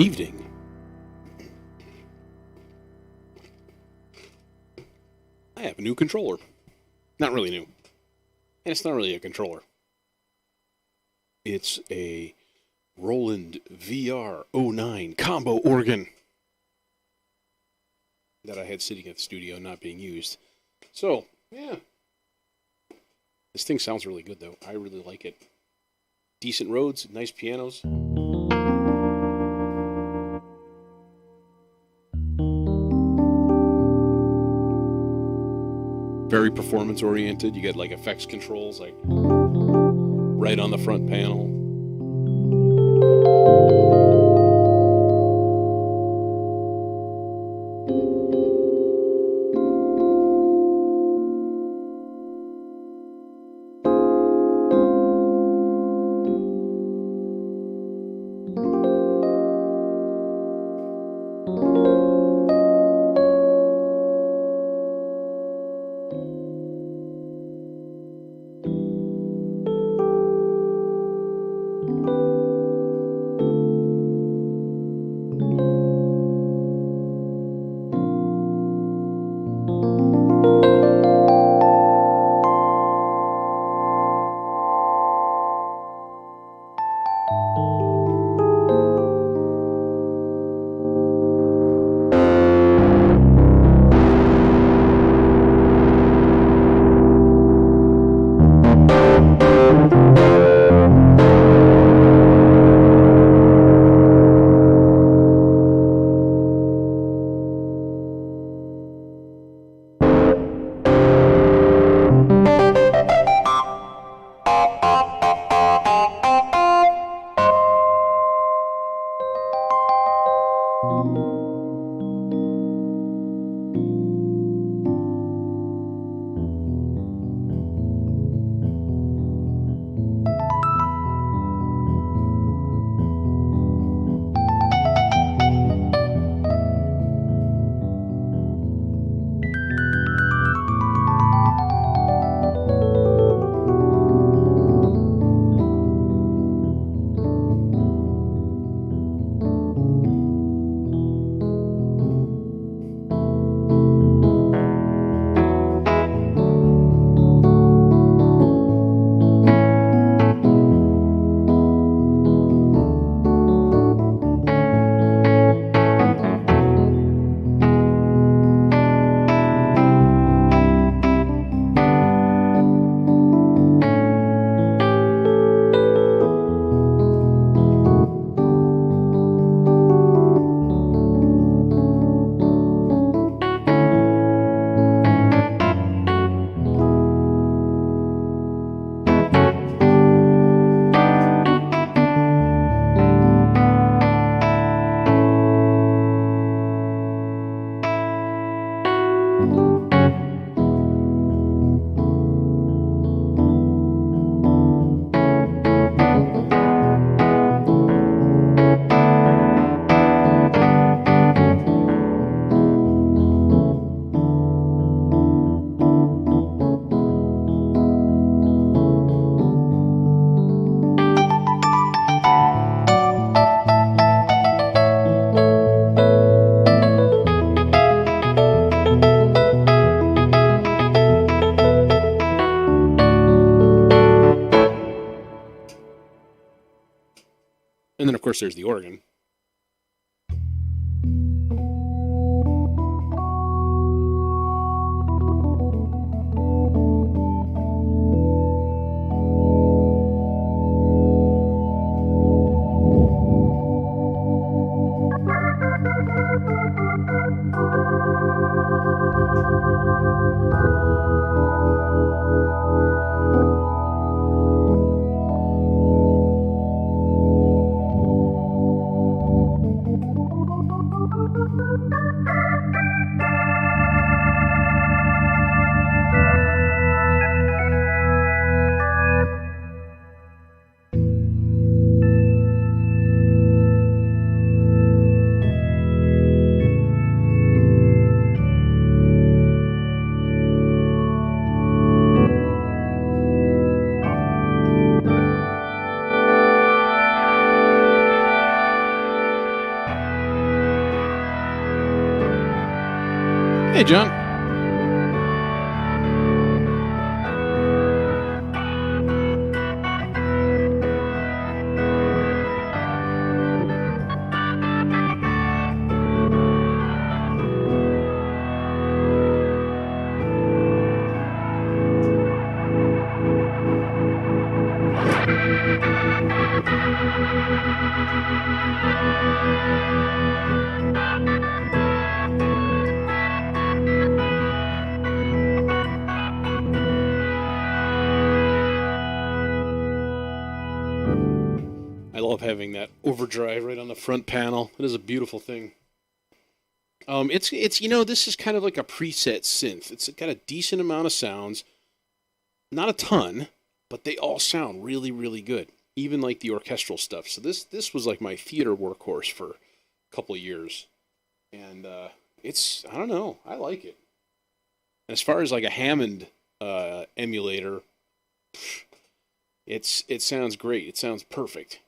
evening. I have a new controller. Not really new. And it's not really a controller. It's a Roland VR09 combo organ that I had sitting at the studio not being used. So, yeah. This thing sounds really good, though. I really like it. Decent Rhodes, nice pianos. Very performance oriented. You get like effects controls like right on the front panel. And then, of course, there's the organ. Hey, John. I love having that overdrive right on the front panel. It is a beautiful thing. It's this is kind of like a preset synth. It's got a decent amount of sounds, not a ton, but they all sound really, really good. Even like the orchestral stuff. So this was like my theater workhorse for a couple of years, and I don't know, I like it. As far as like a Hammond emulator, it sounds great. It sounds perfect.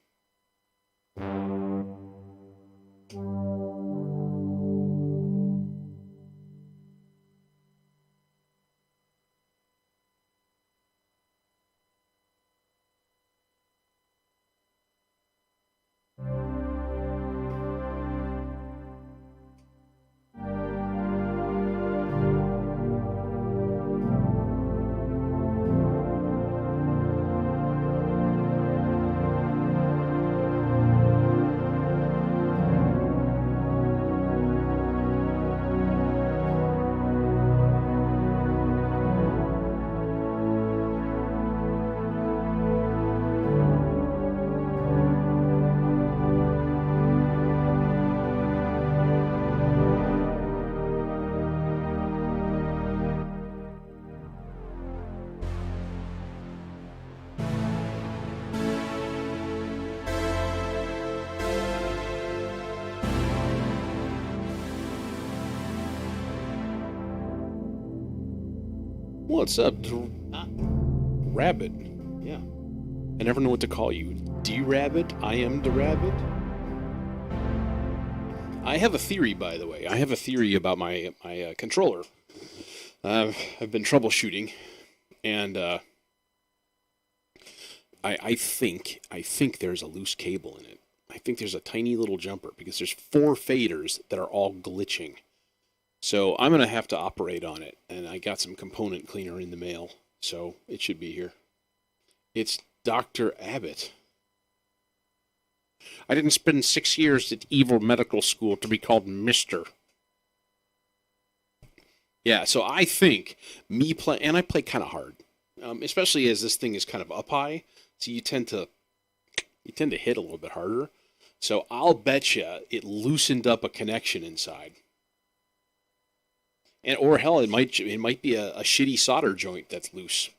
What's up, Rabbit? Yeah. I never know what to call you. D-Rabbit? I am the Rabbit? I have a theory, by the way. I have a theory about my controller. I've been troubleshooting, and I think there's a loose cable in it. I think there's a tiny little jumper, because there's 4 faders that are all glitching. So I'm going to have to operate on it, and I got some component cleaner in the mail, so it should be here. It's Dr. Abbott. I didn't spend 6 years at evil medical school to be called Mr. Yeah, so I think and I play kind of hard, especially as this thing is kind of up high, so you tend to hit a little bit harder. So I'll bet you it loosened up a connection inside. Or hell, it might be a shitty solder joint that's loose.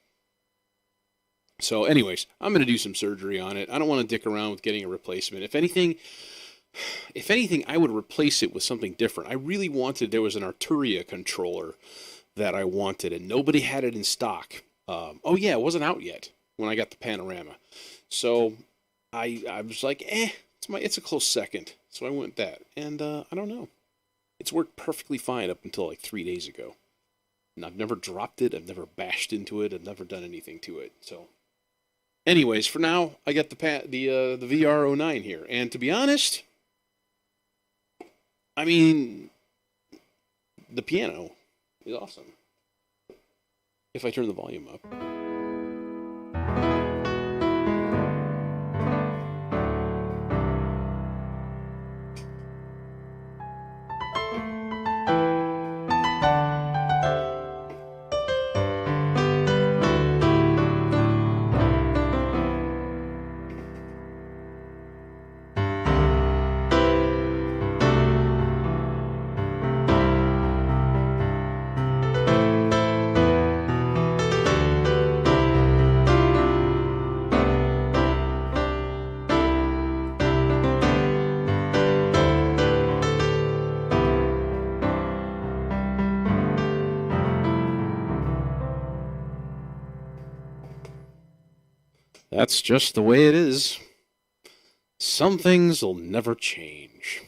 So anyways, I'm going to do some surgery on it. I don't want to dick around with getting a replacement. If anything, I would replace it with something different. I really there was an Arturia controller that I wanted, and nobody had it in stock. It wasn't out yet when I got the Panorama. So I was like, it's a close second. So I went with that. And I don't know. It's worked perfectly fine up until like 3 days ago. And I've never dropped it. I've never bashed into it. I've never done anything to it. So, anyways, for now, I got the VR09 here. And to be honest, I mean, the piano is awesome. If I turn the volume up. That's just the way it is. Some things will never change.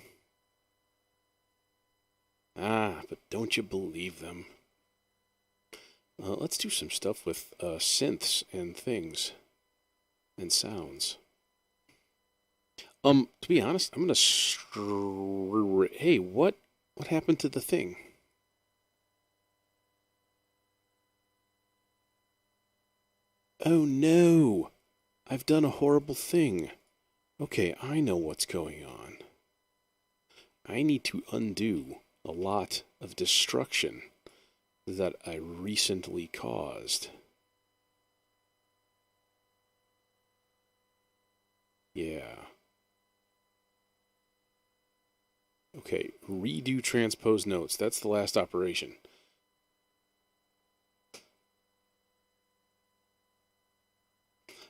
Ah, but don't you believe them? Let's do some stuff with synths and things and sounds. To be honest, I'm gonna. Hey, what happened to the thing? Oh no! I've done a horrible thing. Okay, I know what's going on. I need to undo a lot of destruction that I recently caused. Yeah. Okay, redo transpose notes. That's the last operation.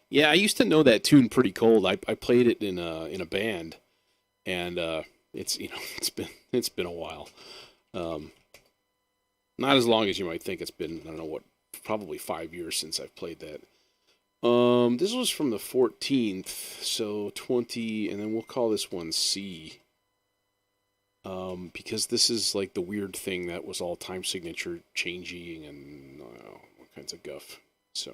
Yeah, I used to know that tune pretty cold. I played it in a band, and it's it's been a while. Um, Not as long as you might think. It's been, I don't know what, probably 5 years since I've played that. This was from the 14th, so 20, and then we'll call this one C. Because this is like the weird thing that was all time signature changing and all kinds of guff. So,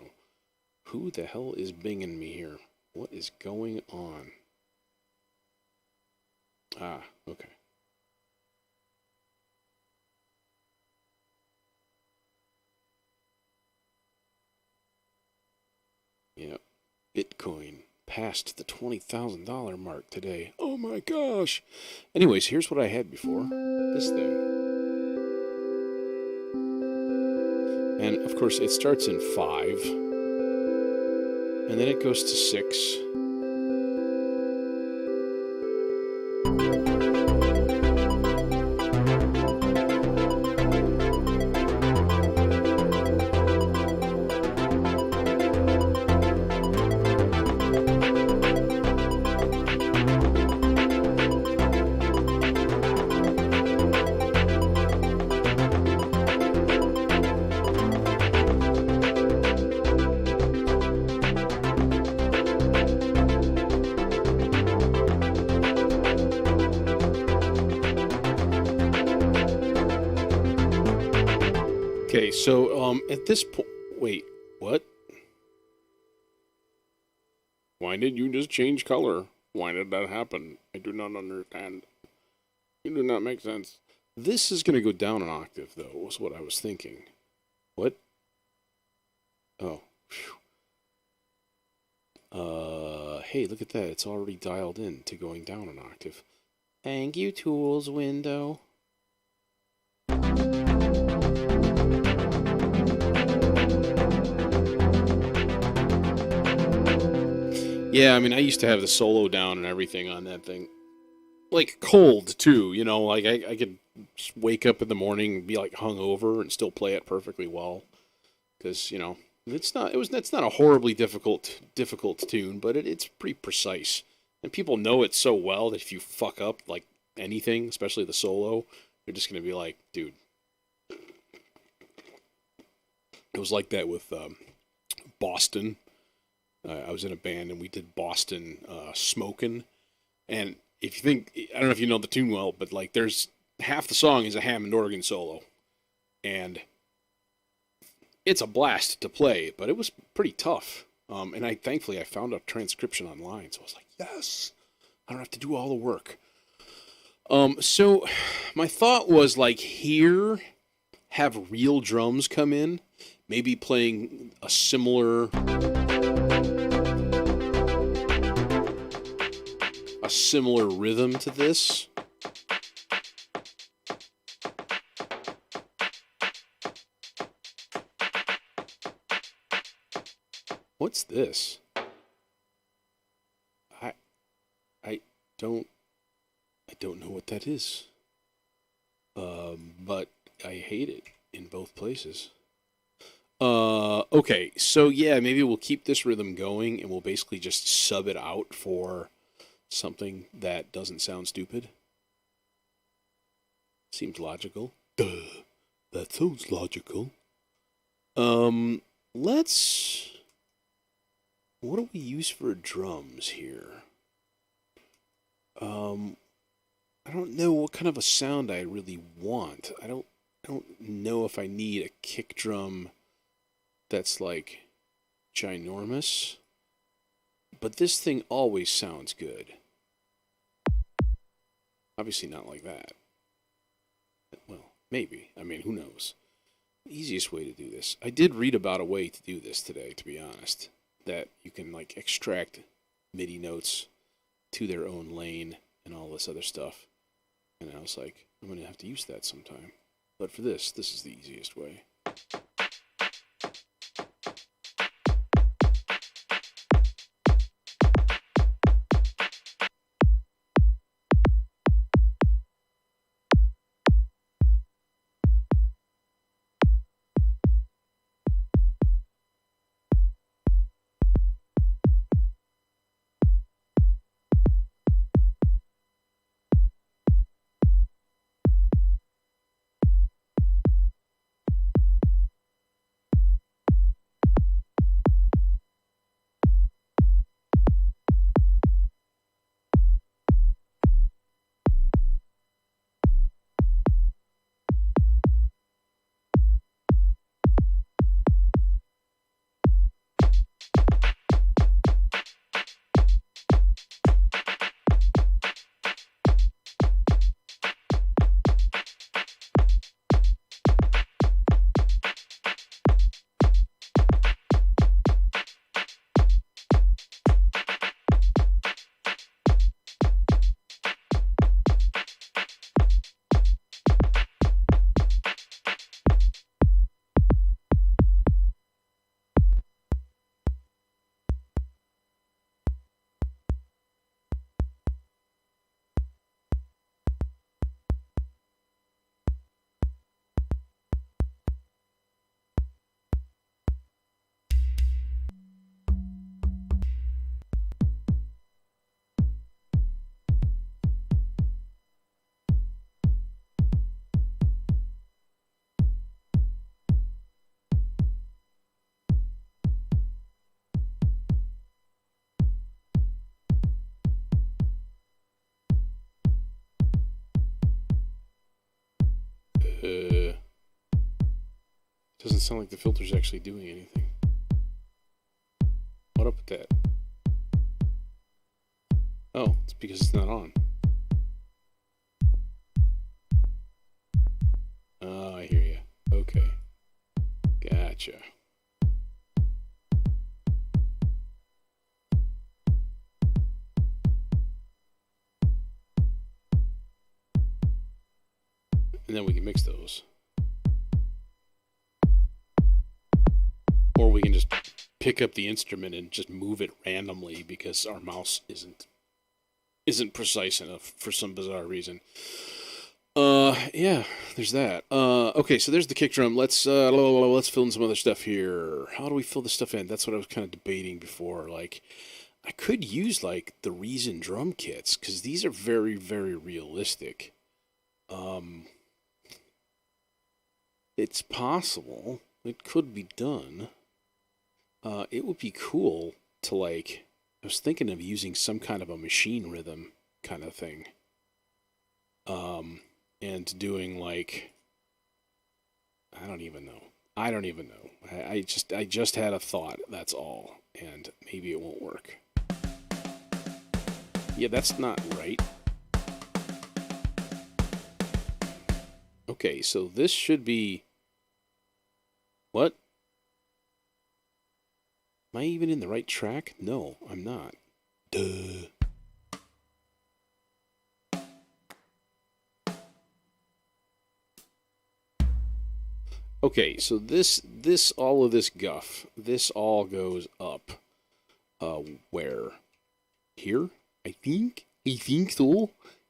who the hell is binging me here? What is going on? Ah, okay. Yeah, Bitcoin passed the $20,000 mark today. Oh my gosh. Anyways, here's what I had before. This thing. And of course, it starts in 5, and then it goes to 6. Okay, so at this point, wait, what? Why did you just change color? Why did that happen? I do not understand. You do not make sense. This is going to go down an octave, though, was what I was thinking. What? Oh. Hey, look at that. It's already dialed in to going down an octave. Thank you, tools window. Yeah, I mean, I used to have the solo down and everything on that thing. Like, cold, too, like, I could just wake up in the morning and be, like, hungover and still play it perfectly well. Because, it's not a horribly difficult tune, but it's pretty precise. And people know it so well that if you fuck up, like, anything, especially the solo, they're just going to be like, dude. It was like that with Boston. I was in a band and we did Boston Smokin'. And if you think, I don't know if you know the tune well, but like there's half the song is a Hammond organ solo. And it's a blast to play, but it was pretty tough. And thankfully I found a transcription online. So I was like, yes, I don't have to do all the work. So my thought was like here, have real drums come in, maybe playing a similar rhythm to this. What's this? I don't know what that is. But I hate it in both places. Okay, so yeah, maybe we'll keep this rhythm going and we'll basically just sub it out for something that doesn't sound stupid. Seems logical. Duh. That sounds logical. Let's... What do we use for drums here? I don't know what kind of a sound I really want. I don't know if I need a kick drum that's like ginormous. But this thing always sounds good. Obviously not like that. Well, maybe. I mean, who knows? The easiest way to do this. I did read about a way to do this today, to be honest. That you can like extract MIDI notes to their own lane and all this other stuff. And I was like, I'm going to have to use that sometime. But for this is the easiest way. Doesn't sound like the filter's actually doing anything. What up with that? Oh, it's because it's not on. Oh, I hear you. Okay. Gotcha. And then we can mix those. Or we can just pick up the instrument and just move it randomly because our mouse isn't precise enough for some bizarre reason. Yeah, there's that. Okay, so there's the kick drum. Let's fill in some other stuff here. How do we fill this stuff in? That's what I was kind of debating before. Like, I could use like the Reason drum kits because these are very, very realistic. It's possible. It could be done. It would be cool to like, I was thinking of using some kind of a machine rhythm kind of thing. And doing like, I don't even know. I just had a thought, that's all. And maybe it won't work. Yeah, that's not right. Okay, so this should be... What? Am I even in the right track? No, I'm not. Duh. Okay, so all of this guff, this all goes up. Where? Here? I think so.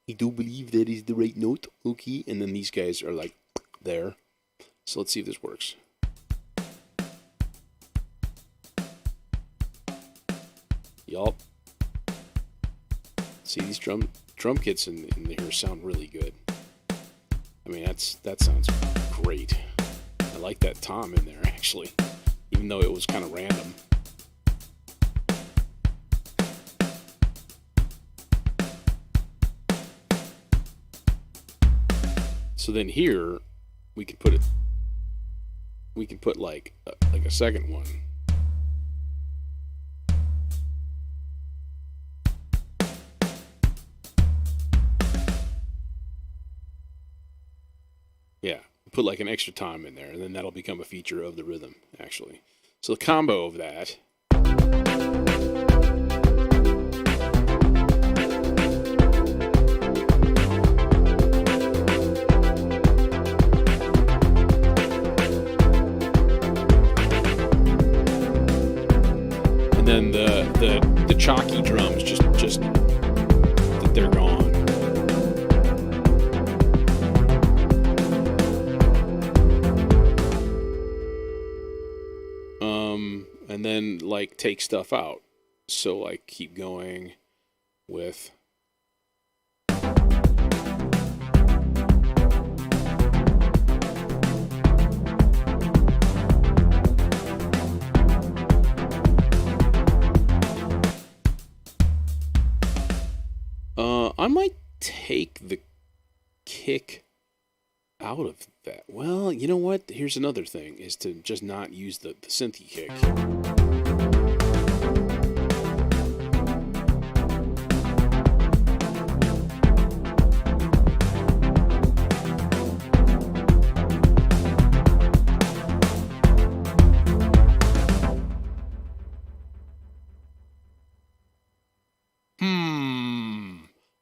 I do believe that is the right note. Okay, and then these guys are like there. So let's see if this works. Yup. See, these drum kits in here sound really good. I mean, that sounds great. I like that tom in there, actually, even though it was kind of random. So then here we can put it. We can put like a second one. Yeah, put like an extra tom in there, and then that'll become a feature of the rhythm, actually. So the combo of that. And then the chalky drums just they're gone. And then like take stuff out. So like keep going with I might take the kick out of that. Well, you know what? Here's another thing, is to just not use the synthy kick.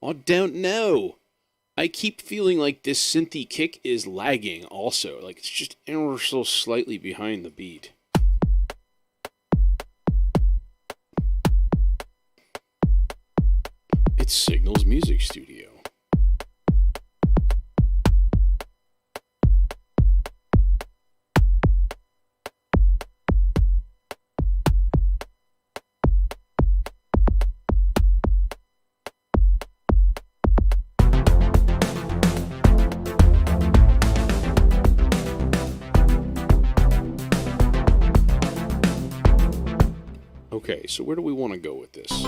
I don't know. I keep feeling like this synthy kick is lagging also. Like it's just ever so slightly behind the beat. It's Signal's Music Studio. Okay, so where do we want to go with this?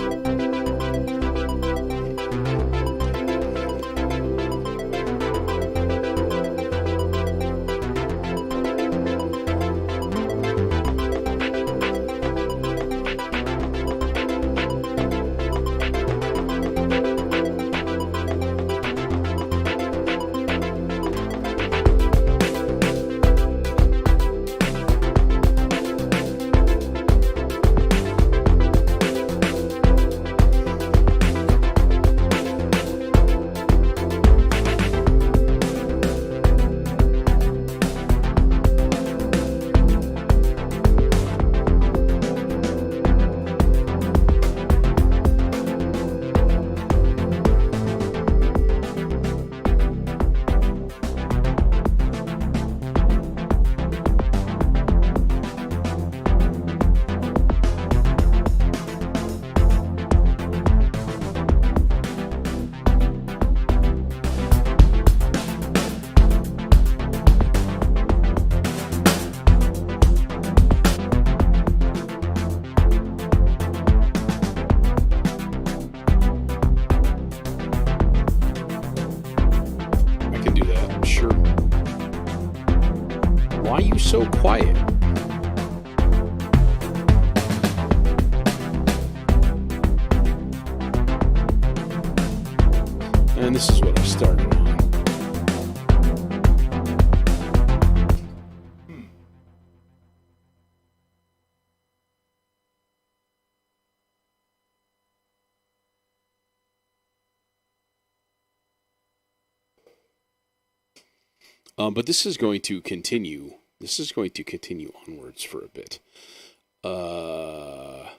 Why are you so quiet? And this is what I started on. But this is going to continue. This is going to continue onwards for a bit. I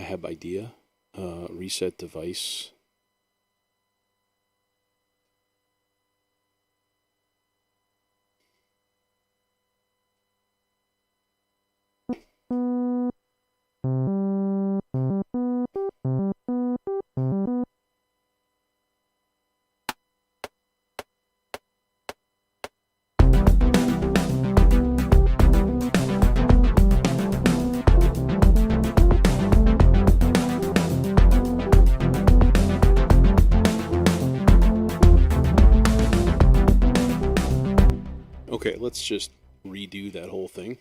have idea. Reset device. just redo that whole thing.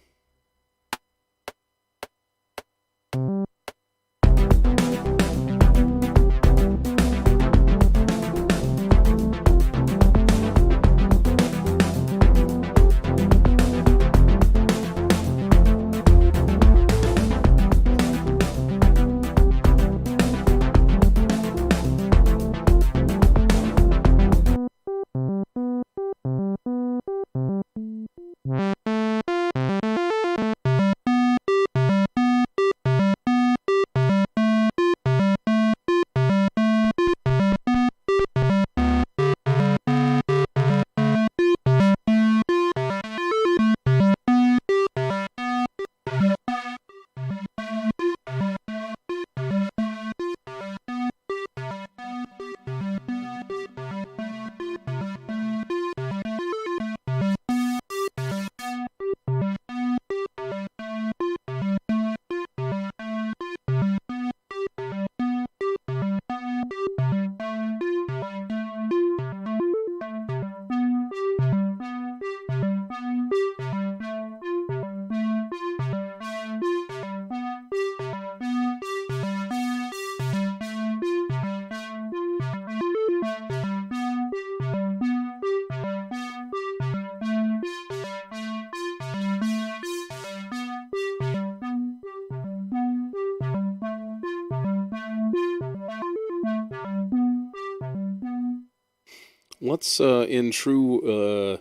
Let's in true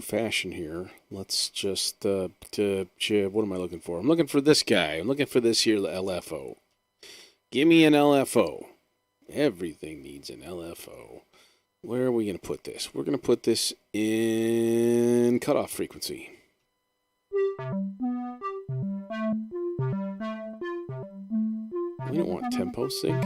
fashion here. Let's just what am I looking for? I'm looking for this guy. I'm looking for this here LFO. Give me an LFO. Everything needs an LFO. Where are we going to put this? We're going to put this in cutoff frequency. You don't want tempo sync.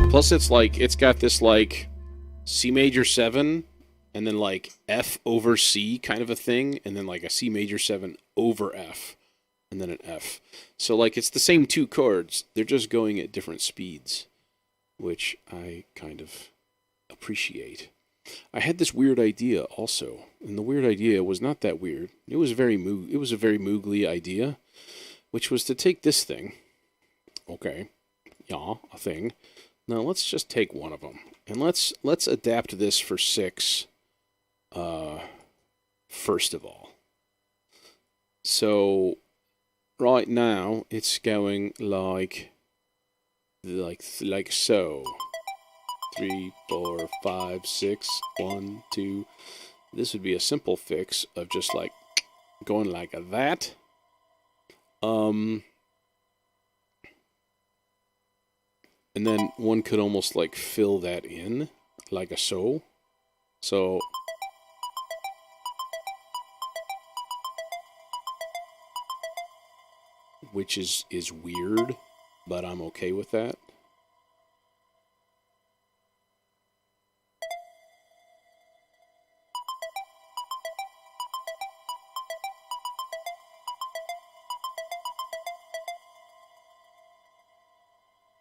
Plus, it's got this like C major 7 and then like F over C kind of a thing, and then like a C major 7 over F and then an F. So like it's the same two chords, they're just going at different speeds, which I kind of appreciate. I had this weird idea also, and the weird idea was not that weird. It was a very Moogly idea, which was to take this thing. Okay, yeah, a thing. Now let's just take one of them, and let's adapt this for 6. First of all, so right now it's going like so. 3, 4, 5, 6, 1, 2. This would be a simple fix of just like going like that. And then one could almost like fill that in like a so. So which is weird, but I'm okay with that.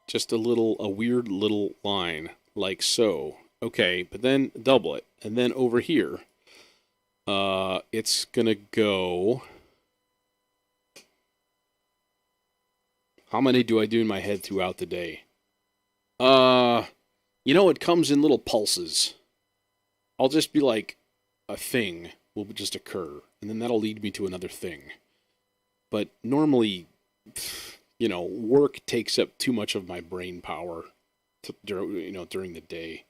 Just a weird little line, like so. Okay, but then double it. And then over here, it's gonna go... How many do I do in my head throughout the day? It comes in little pulses. I'll just be like, a thing will just occur, and then that'll lead me to another thing. But normally... work takes up too much of my brain power, during the day.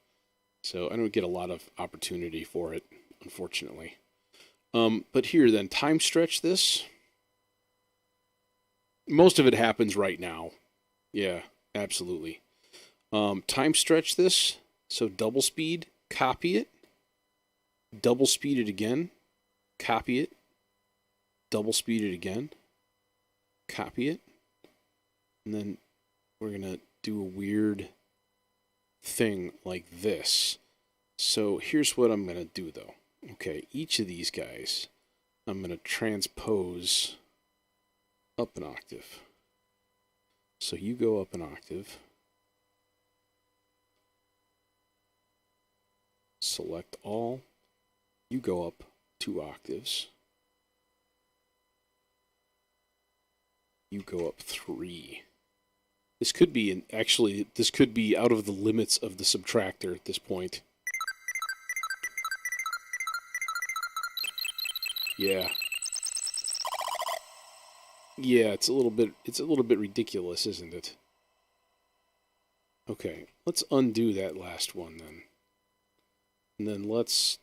So I don't get a lot of opportunity for it, unfortunately. But here then, time stretch this. Most of it happens right now. Yeah, absolutely. Time stretch this. So double speed, copy it. Double speed it again. Copy it. Double speed it again. Copy it. And then we're going to do a weird thing like this. So here's what I'm going to do though. Okay, each of these guys, I'm going to transpose up an octave. So you go up an octave. Select all. You go up 2 octaves. You go up 3. This could be, actually, this could be out of the limits of the subtractor at this point. Yeah. Yeah, it's a little bit ridiculous, isn't it? Okay, let's undo that last one then. And then let's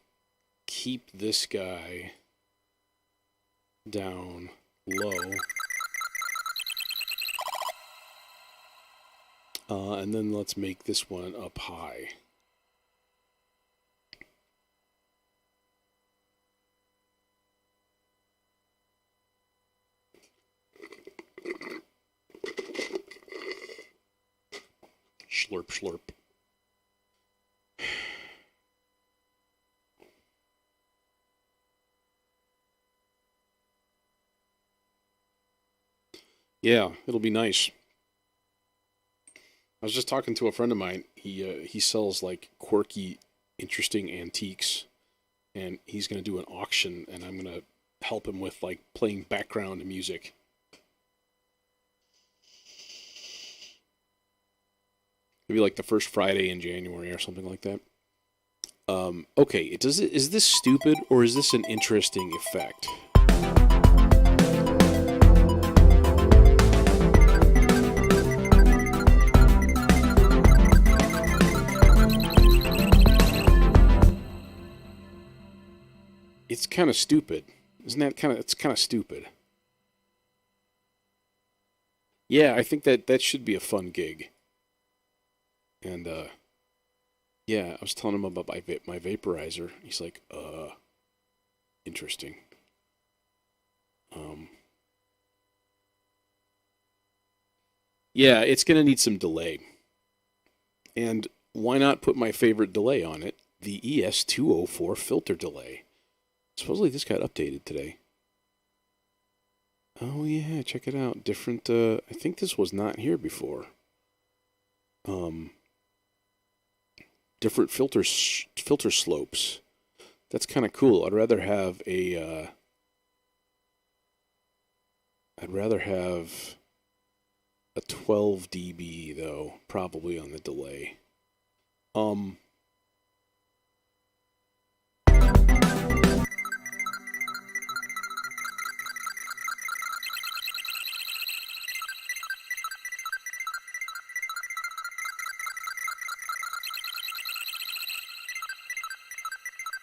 keep this guy down low. And then let's make this one up high. Slurp, slurp. Yeah, it'll be nice. I was just talking to a friend of mine. He sells like quirky, interesting antiques, and he's going to do an auction, and I'm going to help him with like playing background music. Maybe like the first Friday in January or something like that. Okay, is this stupid or is this an interesting effect? It's kind of stupid. Isn't that it's kind of stupid. Yeah, I think that should be a fun gig. And yeah, I was telling him about my vaporizer. He's like, interesting. Yeah, it's gonna need some delay. And why not put my favorite delay on it? The ES204 filter delay. Supposedly this got updated today. Oh yeah, check it out. Different, I think this was not here before. Different filter slopes. That's kind of cool. I'd rather have a 12 dB though, probably on the delay.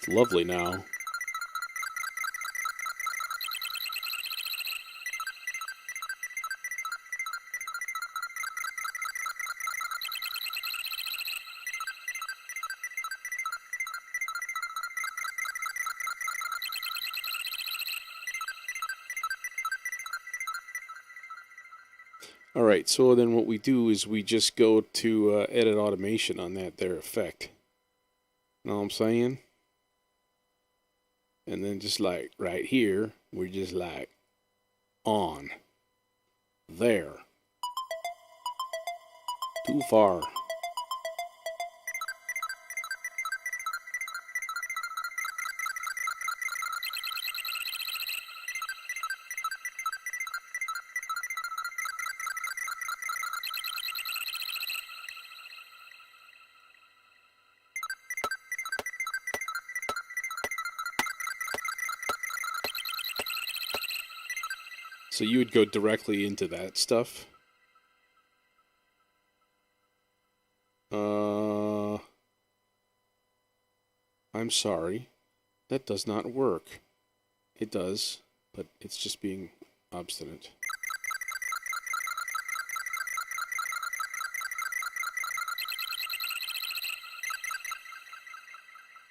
It's lovely now. All right, so then what we do is we just go to edit automation on that there effect. Know what I'm saying? And then just like right here, we're just like on. There. Too far. So you would go directly into that stuff. I'm sorry. That does not work. It does, but it's just being obstinate.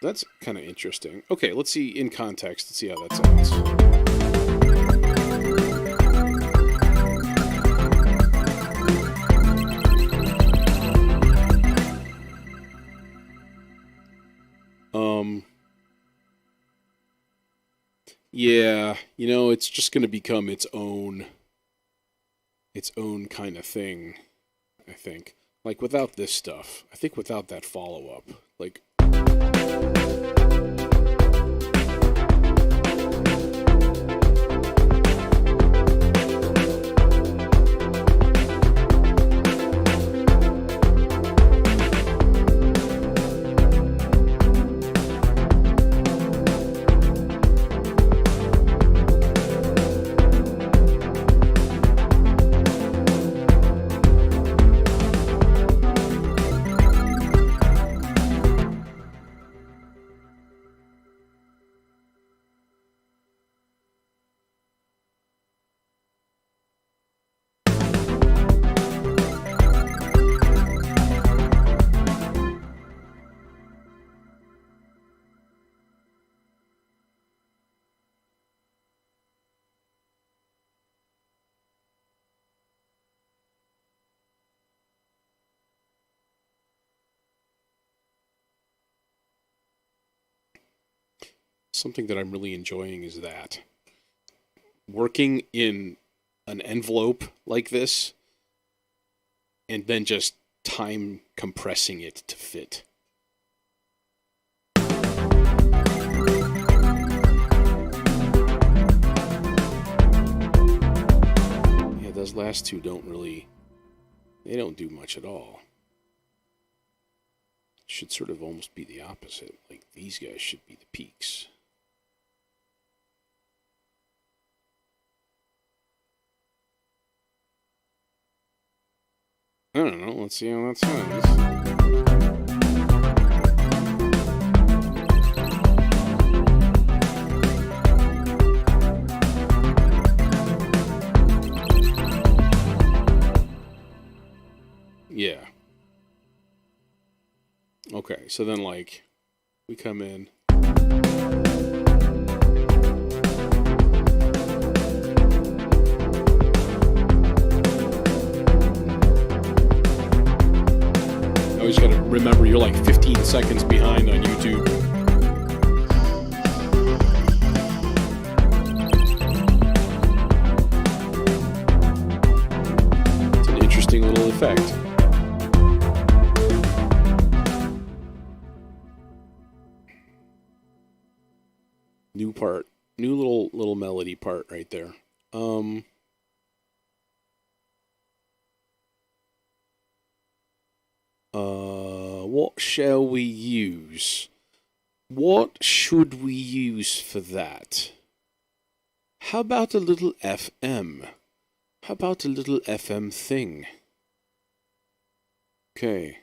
That's kind of interesting. Okay, let's see in context. Let's see how that sounds. Yeah, it's just going to become its own kind of thing, I think. Like, without this stuff. I think without that follow-up. Like... Something that I'm really enjoying is that working in an envelope like this and then just time compressing it to fit. Yeah, those last two don't do much at all. Should sort of almost be the opposite. Like, these guys should be the peaks. I don't know. Let's see how that sounds. Yeah. Okay, so then, like, we come in. Always gotta remember you're like 15 seconds behind on YouTube. It's an interesting little effect. New part, new little melody part right there. What shall we use? What should we use for that? How about a little FM? How about a little FM thing? Okay.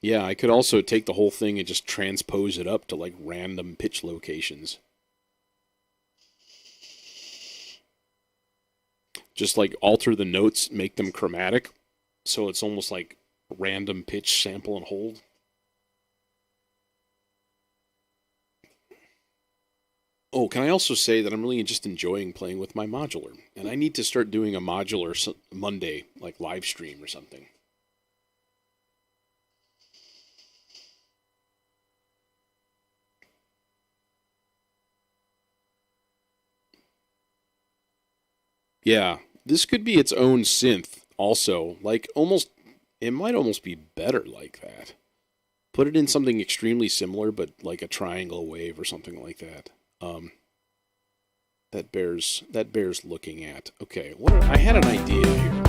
Yeah, I could also take the whole thing and just transpose it up to like random pitch locations. Just like alter the notes, make them chromatic, so it's almost like random pitch, sample and hold. Oh, can I also say that I'm really just enjoying playing with my modular, and I need to start doing a modular Monday, like live stream or something. Yeah, this could be its own synth also. Like, it might almost be better like that. Put it in something extremely similar, but like a triangle wave or something like that. That bears looking at. Okay, I had an idea here.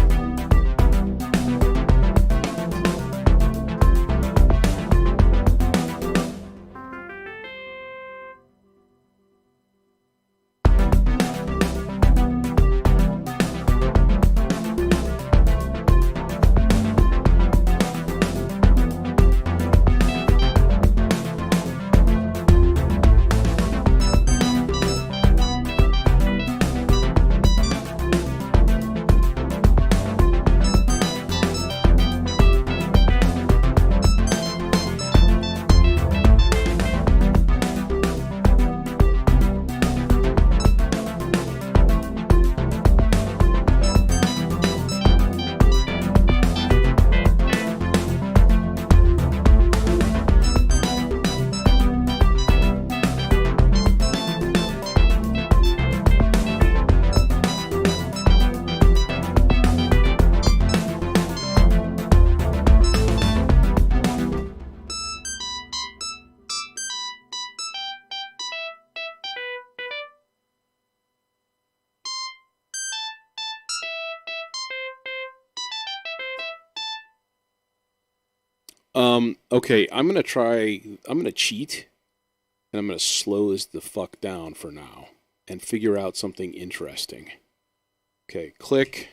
Okay, I'm gonna cheat, and I'm gonna slow this the fuck down for now, and figure out something interesting. Okay, click.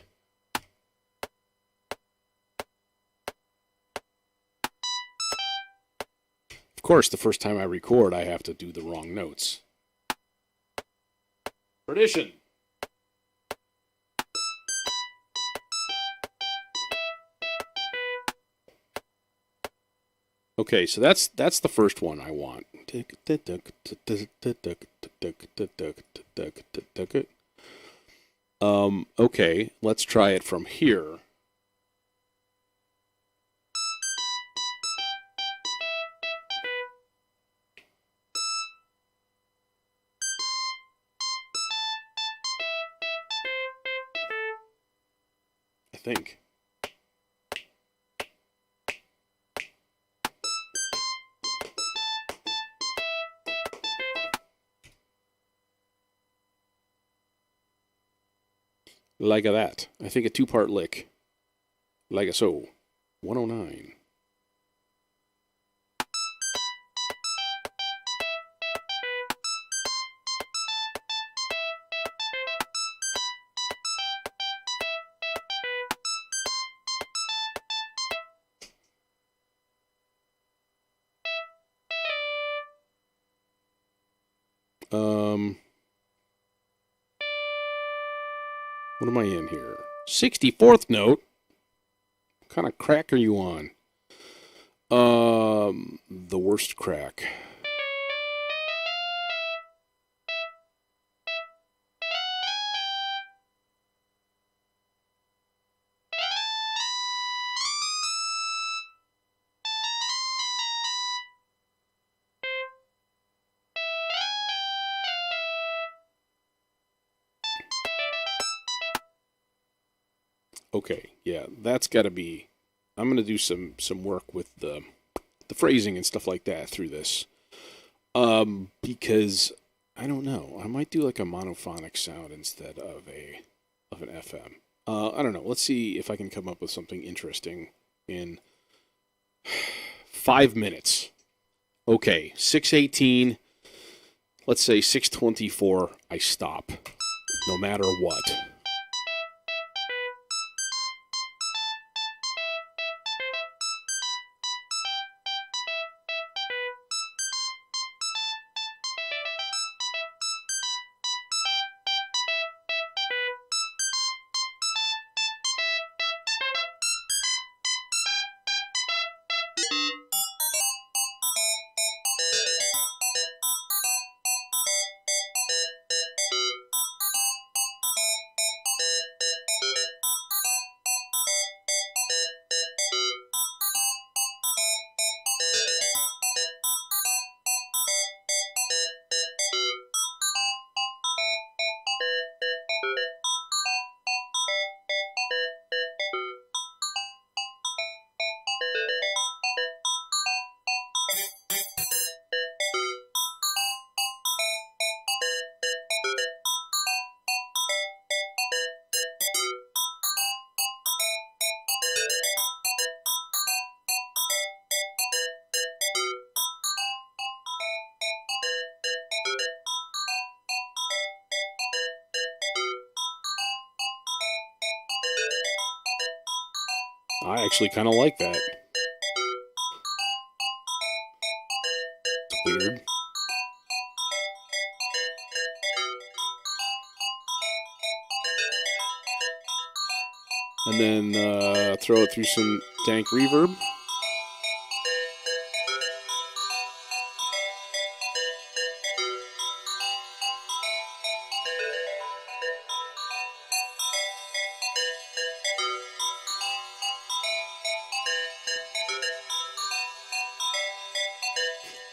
Of course, the first time I record, I have to do the wrong notes. Tradition. Okay, so that's the first one I want. Okay, let's try it from here. I think. Like that. I think a two-part lick. Like so. 109. What am I in here? 64th note? What kind of crack are you on? The worst crack. Okay, yeah, that's got to be. I'm gonna do some work with the phrasing and stuff like that through this. Because I don't know, I might do like a monophonic sound instead of an FM. I don't know. Let's see if I can come up with something interesting in 5 minutes. Okay, 6:18. Let's say 6:24. I stop, no matter what. I actually kind of like that. It's weird. And then throw it through some dank reverb.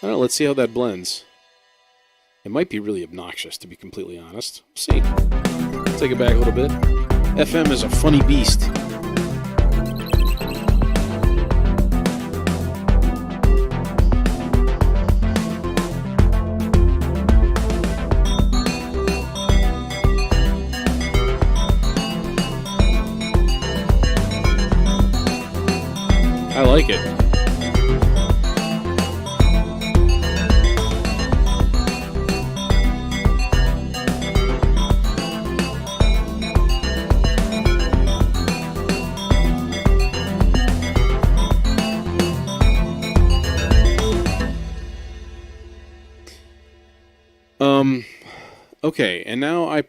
I don't know, let's see how that blends. It might be really obnoxious, to be completely honest. We'll see. Take it back a little bit. FM is a funny beast. I like it. Um. Okay, and now I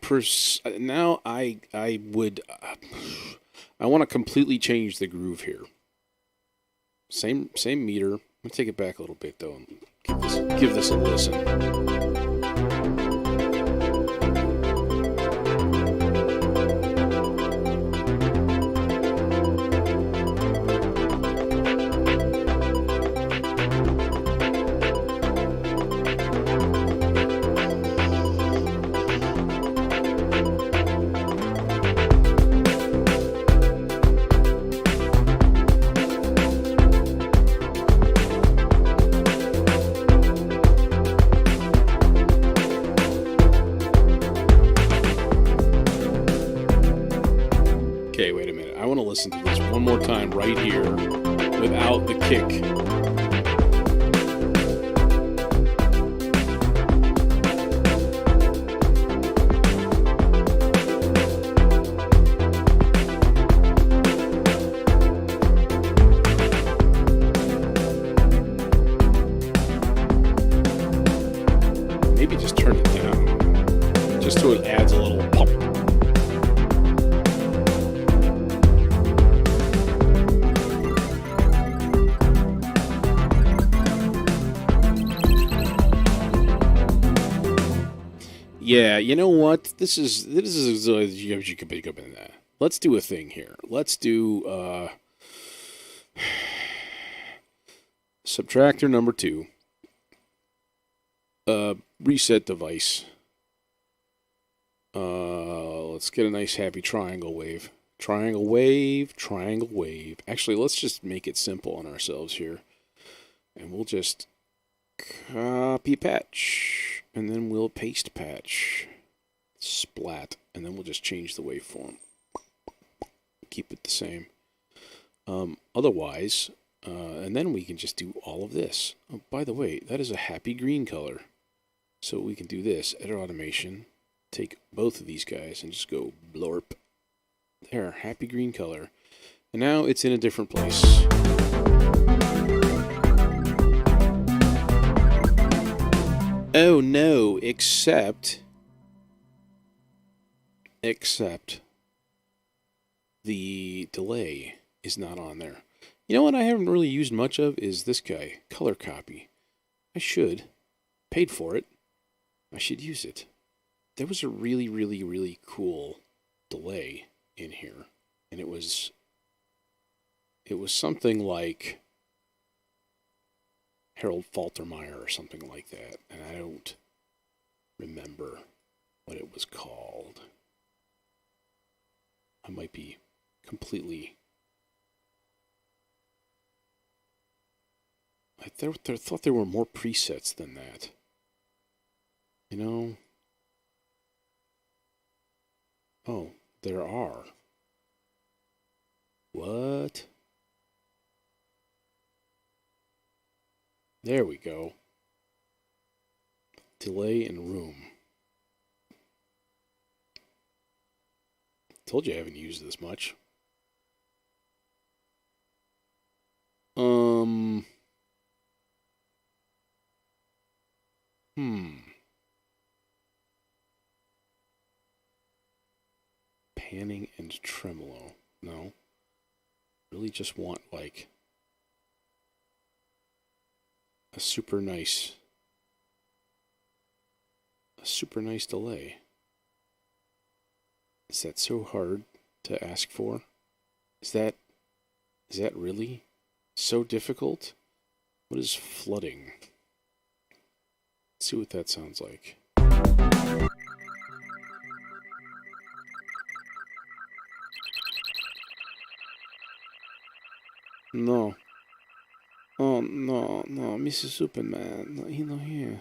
want to completely change the groove here. Same meter. I'm gonna take it back a little bit though and give this a listen. Okay, wait a minute. I want to listen to this one more time right here without the kick. Maybe just turn it down, just so it adds a little pop. Yeah, you know what? This is let's do a thing here. Let's do subtractor number 2. Reset device. Let's get a nice happy triangle wave. Triangle wave, triangle wave. Actually, let's just make it simple on ourselves here. And we'll just copy patch. And then we'll paste patch. Splat. And then we'll just change the waveform. Keep it the same. Otherwise, and then we can just do all of this. Oh, by the way, that is a happy green color. So we can do this. Edit automation. Take both of these guys and just go blorp. There, happy green color. And now it's in a different place. Oh no, except the delay is not on there. You know what I haven't really used much of is this guy, color copy. I should. Paid for it. I should use it. There was a really, really, really cool delay in here. And it was something like Harold Faltermeyer or something like that. And I don't remember what it was called. I might be completely... I thought there were more presets than that. You know? Oh, there are. What? There we go. Delay in room. Told you I haven't used this much. Panning and tremolo. No. Really just want like a super nice delay. Is that so hard to ask for? Is that really so difficult? What is flooding? Let's see what that sounds like. No. Oh, no, Mr. Superman. No, he's not here.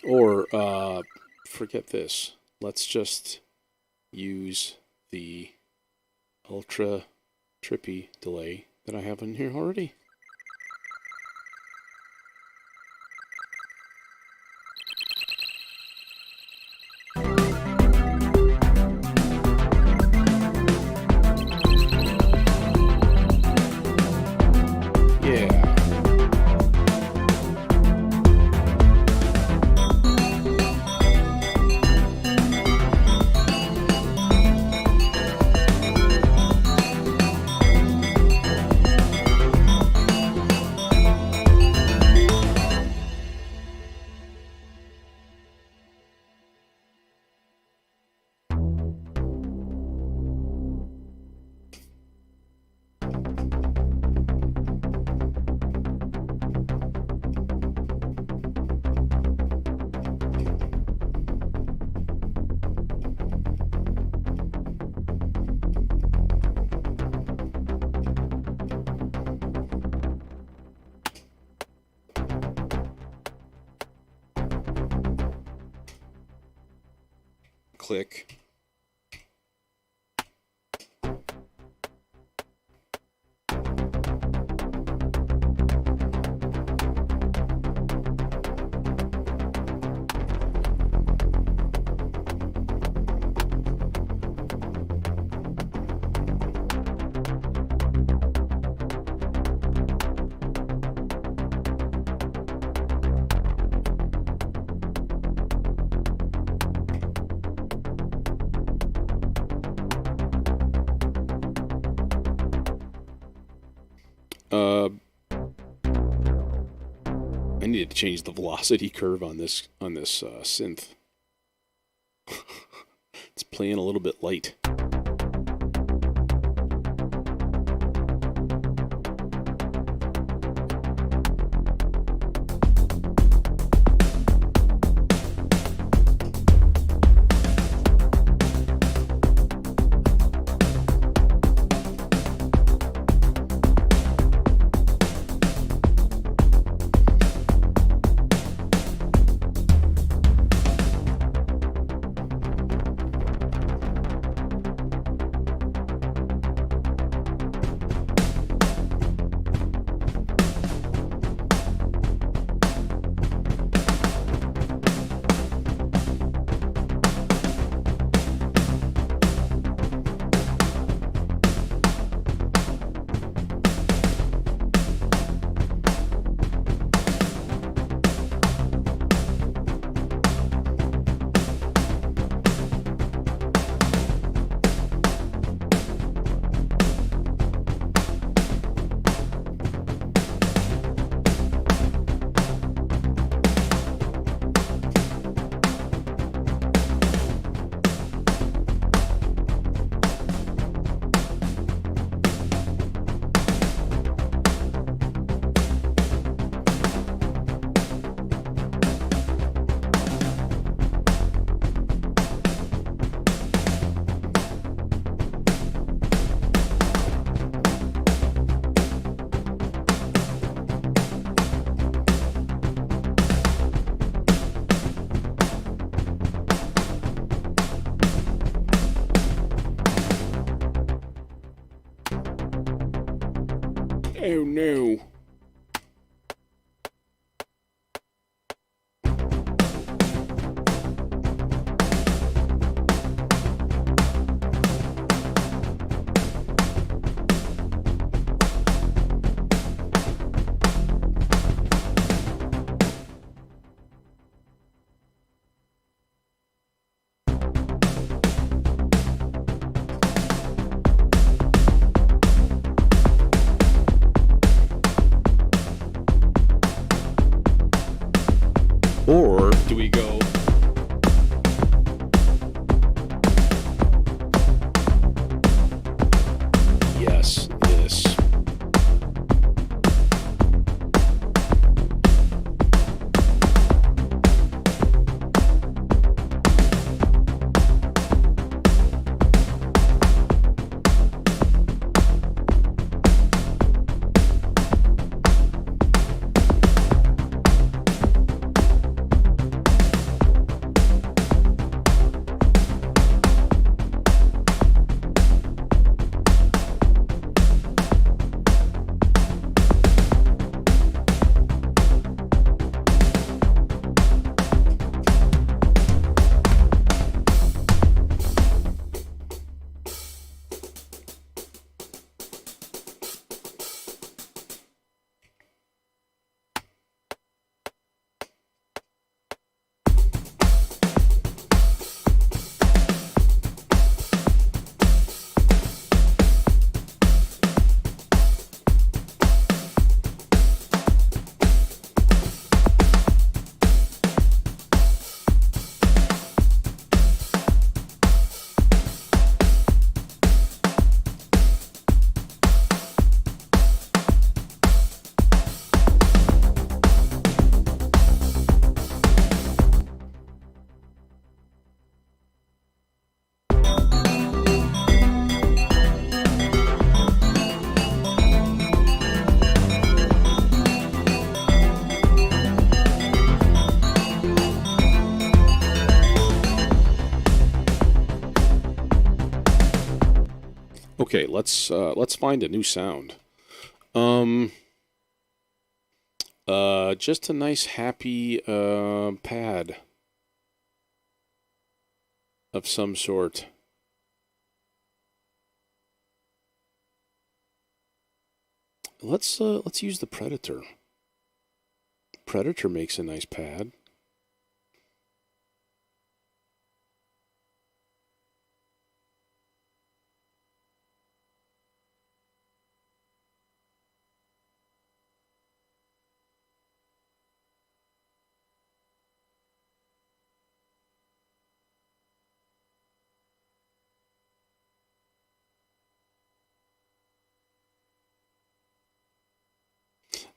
Or, forget this. Let's just use the ultra trippy delay that I have in here already. Click. I needed to change the velocity curve on this synth. It's playing a little bit light. Oh no. Or do we go yes, this. Okay, let's find a new sound. Just a nice happy pad of some sort. Let's use the Predator. Predator makes a nice pad.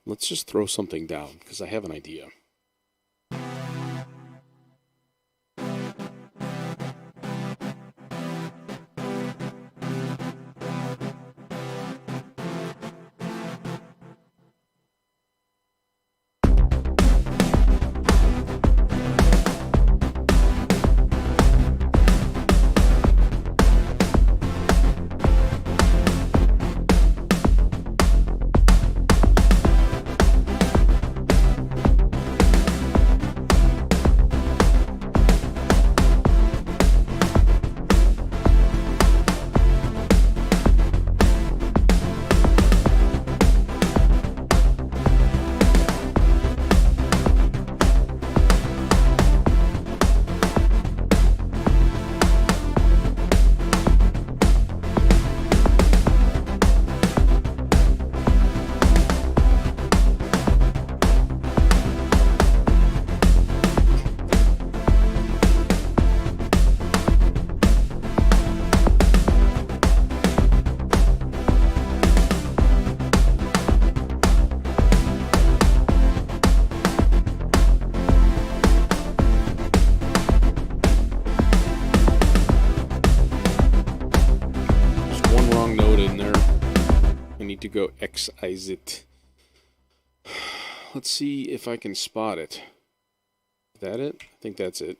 Let's just throw something down, because I have an idea. To go excise it. Let's see if I can spot it. Is that it? I think that's it.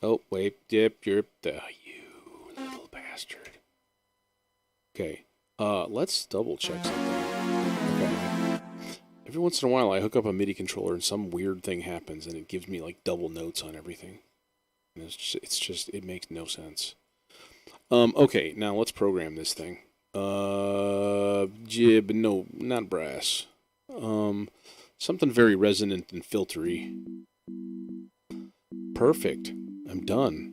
Oh, wait, dip, you little bastard. Okay, let's double check something. Okay. Every once in a while I hook up a MIDI controller and some weird thing happens and it gives me like double notes on everything. It makes no sense. Okay, now let's program this thing. Jib, no, not brass. Something very resonant and filtery. Perfect. I'm done.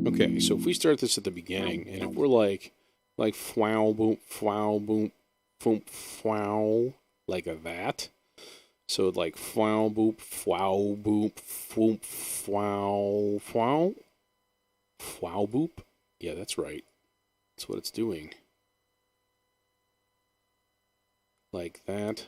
Okay, so if we start this at the beginning, and if we're like flow boom, boom, flow, like that. So like flow boop, flow boop, floop, flow, flow, flow boop. Yeah, that's right. That's what it's doing. Like that.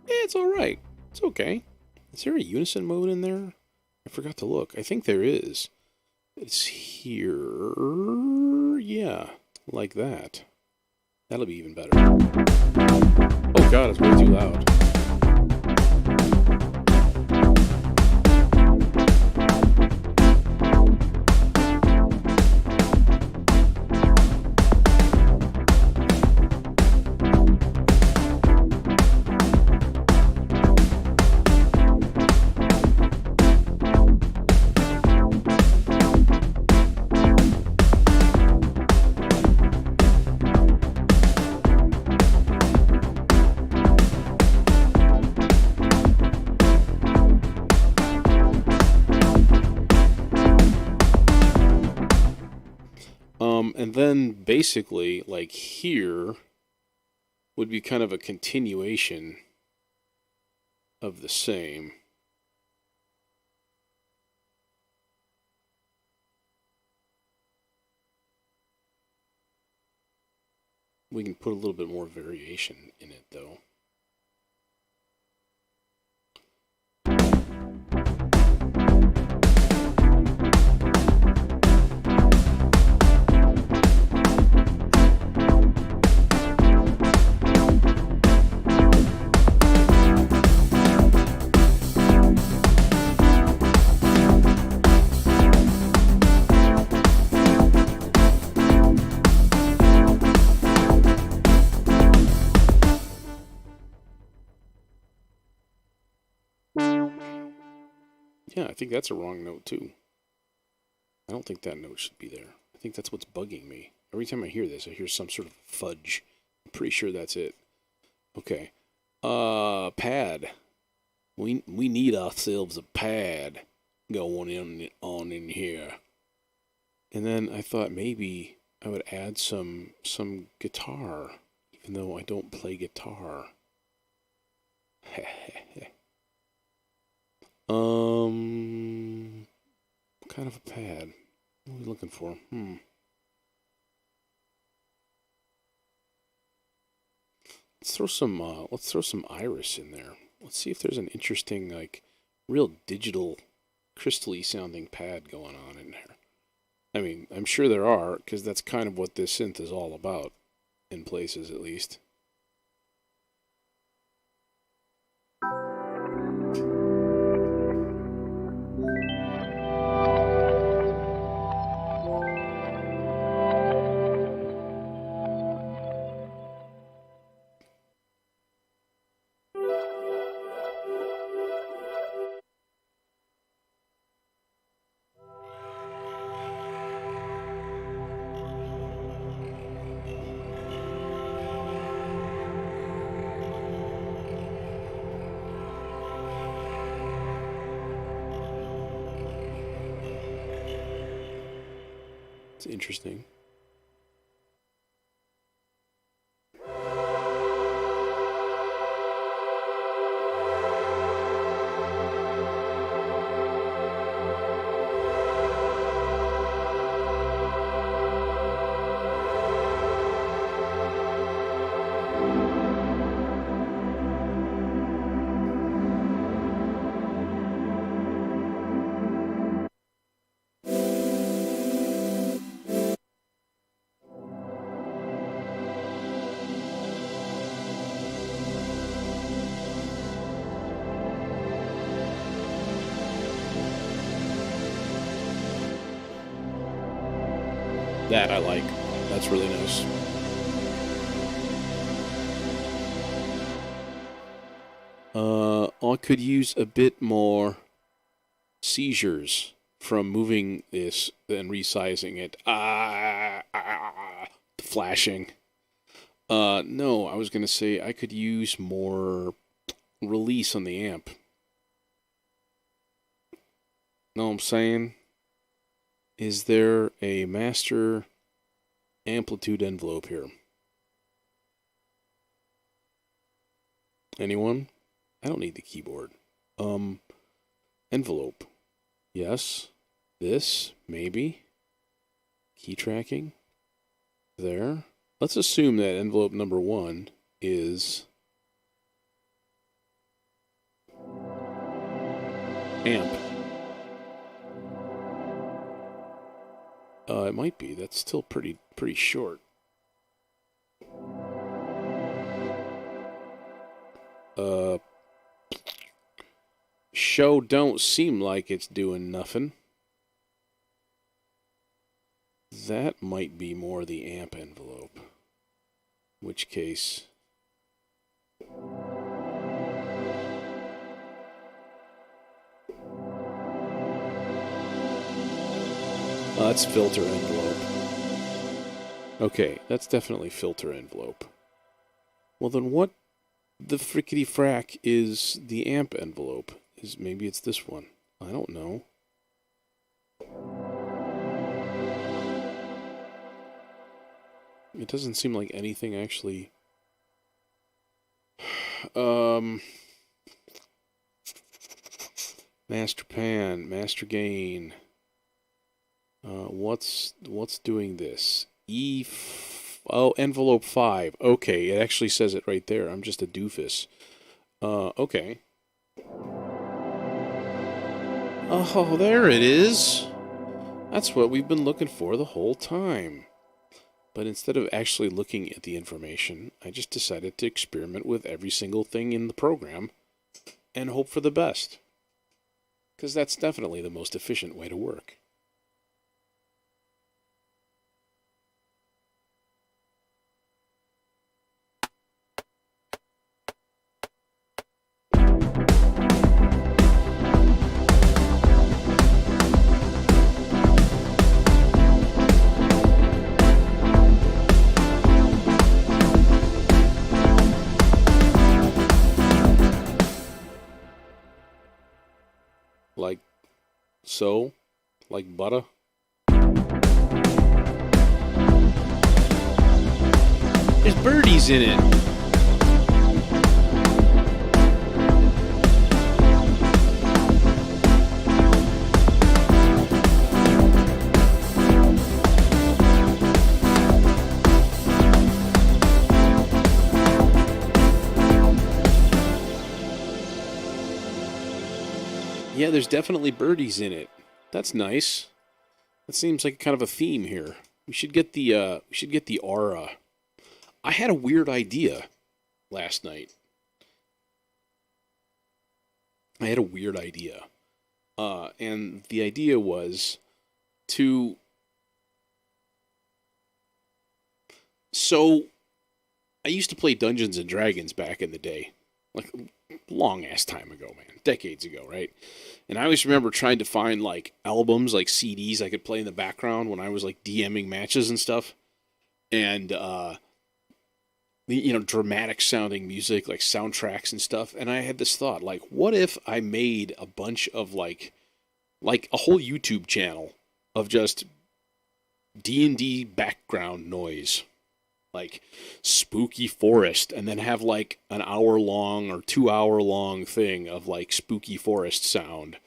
It's all right. It's okay. Is there a unison mode in there? I forgot to look. I think there is. It's here. Yeah, like that. That'll be even better. Oh god, it's way too loud. And then basically, like here, would be kind of a continuation of the same. We can put a little bit more variation in it, though. Yeah, I think that's a wrong note, too. I don't think that note should be there. I think that's what's bugging me. Every time I hear this, I hear some sort of fudge. I'm pretty sure that's it. Okay. Pad. We need ourselves a pad going on in here. And then I thought maybe I would add some guitar, even though I don't play guitar. What kind of a pad? What are we looking for? Let's throw some iris in there. Let's see if there's an interesting, like, real digital, crystally sounding pad going on in there. I mean, I'm sure there are, because that's kind of what this synth is all about, in places at least. It's interesting. That I like. That's really nice. I could use a bit more seizures from moving this and resizing it. Flashing. No, I was going to say I could use more release on the amp. Know what I'm saying? Is there a master amplitude envelope here? Anyone? I don't need the keyboard. Envelope. Yes. This, maybe. Key tracking. There. Let's assume that envelope number 1 is amp. It might be. That's still pretty short. Show don't seem like it's doing nothing. That might be more the amp envelope. Which case... that's filter envelope. Okay, that's definitely filter envelope. Well, then what the frickety frack is the amp envelope? Maybe it's this one. I don't know. It doesn't seem like anything actually... Master pan, master gain... what's doing this? Envelope 5. Okay, it actually says it right there. I'm just a doofus. Okay. Oh, there it is. That's what we've been looking for the whole time. But instead of actually looking at the information, I just decided to experiment with every single thing in the program and hope for the best. Because that's definitely the most efficient way to work. Like so? Like butter? There's birdies in it. Yeah, there's definitely birdies in it. That's nice. That seems like kind of a theme here. We should get the aura. I had a weird idea last night. And the idea was to... So, I used to play Dungeons and Dragons back in the day. Like, long-ass time ago, man. Decades ago, right? And I always remember trying to find, like, albums, like CDs I could play in the background when I was, like, DMing matches and stuff. And, dramatic-sounding music, like soundtracks and stuff. And I had this thought, like, what if I made a bunch of, like a whole YouTube channel of just D&D background noise, like spooky forest, and then have like an hour long or 2 hour long thing of like spooky forest sound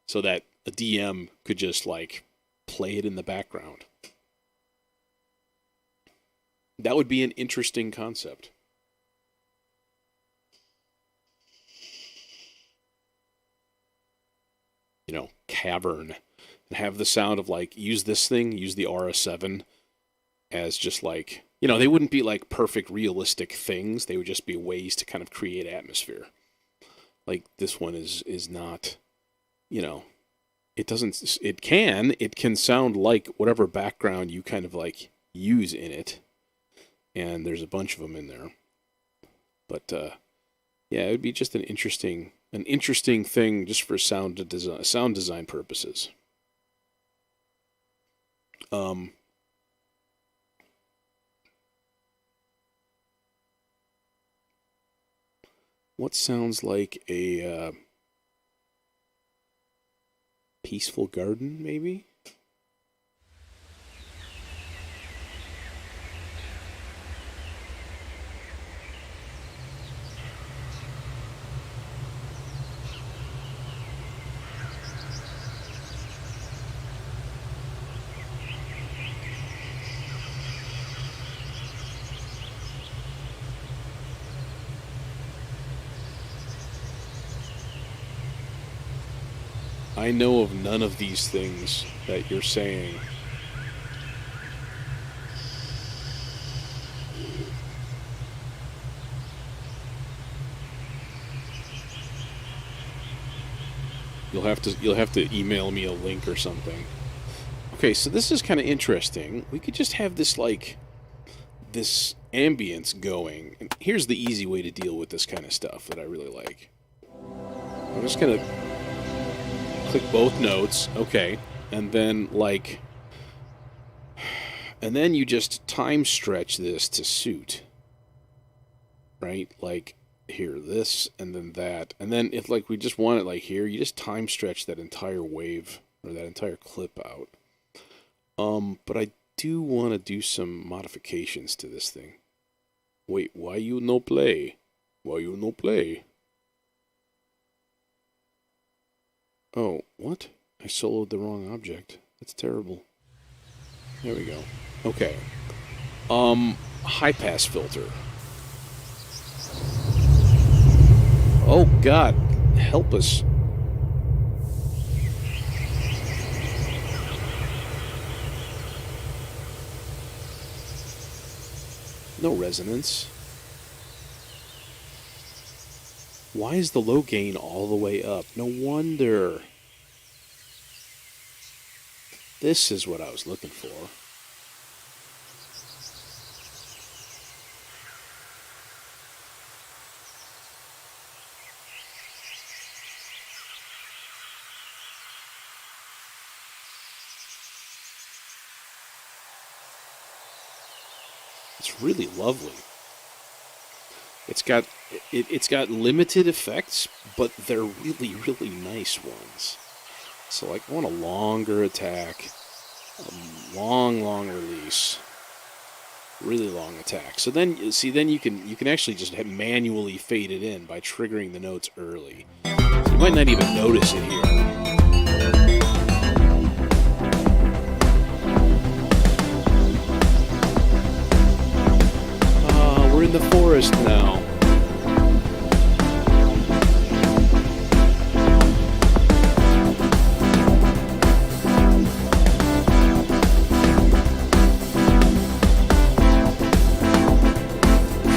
so that a DM could just like play it in the background. That would be an interesting concept. You know, cavern, and have the sound of like, use this thing, use the Aura 7 as just like, you know, they wouldn't be like perfect realistic things. They would just be ways to kind of create atmosphere. Like this one is not, you know, it can sound like whatever background you kind of like use in it. And there's a bunch of them in there. But yeah, it would be just an interesting thing just for sound design purposes. What sounds like a peaceful garden, maybe? I know of none of these things that you're saying. You'll have to email me a link or something. Okay, so this is kind of interesting. We could just have this like this ambience going. And here's the easy way to deal with this kind of stuff that I really like. I'm just gonna click both notes, okay, and then like, and then you just time stretch this to suit, right? Like here, this, and then that, and then if like we just want it like here, you just time stretch that entire wave or that entire clip out. But I do want to do some modifications to this thing. Wait, why you no play? Why you no play? Oh, what? I soloed the wrong object. That's terrible. There we go. Okay. High pass filter. Oh God, help us. No resonance. Why is the low gain all the way up? No wonder. This is what I was looking for. It's really lovely. It's got limited effects, but they're really, really nice ones. So like I want a longer attack, a long release, really long attack. So then see, then you can actually just manually fade it in by triggering the notes early. So you might not even notice it here. We're in the forest now.